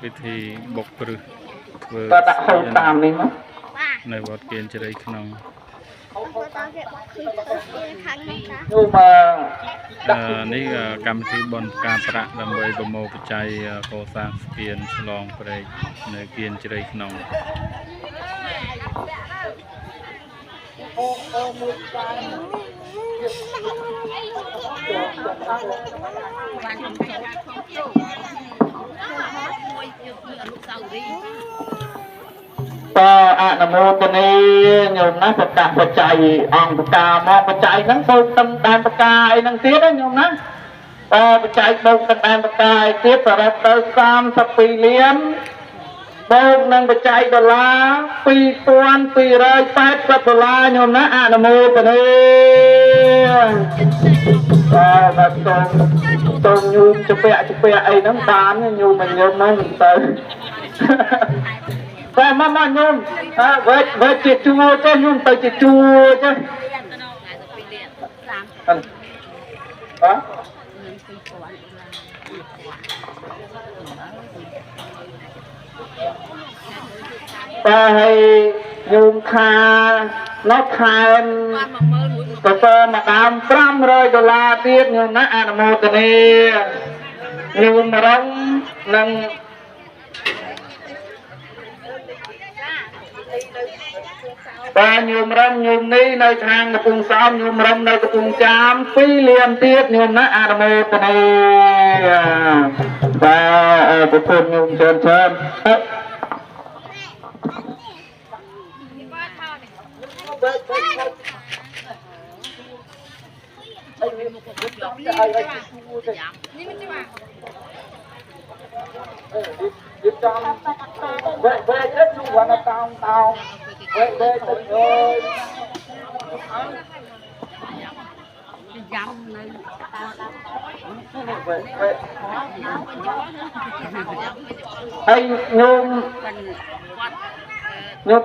ពិធីបុកព្រឹសធ្វើនៅវត្តគៀនជ្រៃក្នុងនេះកម្មវិធីបន់ការប្រាក់ដើម្បីប្រមូលបច្ច័យកសាងស្ពានឆ្លងព្រែកនៅគៀនជ្រៃក្នុងអនុមោទនីញោមណាប្រកាសបច្ច័យអង្គប្រការមកបច្ច័យហ្នឹងបូកទាំងដែនប្រការអីហ្នឹងទៀតណាញោមណាបច្ច័យបូកទាំងដែនប្រការអីទៀតសរុបទៅ32លានបូកនឹងបច្ច័យដុល្លារ$2280ញោមណាអនុមោទនីបាទសូមញោមជពាក់អីហ្នឹងបានញោមមិនញោមហ្នឹងទៅតែមកញោមវេជាជួទេញោមទៅជាជួទេតែឲ្យញោមខានោះខែនទៅមកដើម$500ទៀតញោមណាអនុមោទនីញោមរងនឹងបាទញោមរំញោមនេះនៅខាងកំពង់សោមញោមរំនៅកំពង់ចាម2លានទៀតញោមណាអនុមោទនីបាទប្រពន្ធញោមច្រើនហើយញោម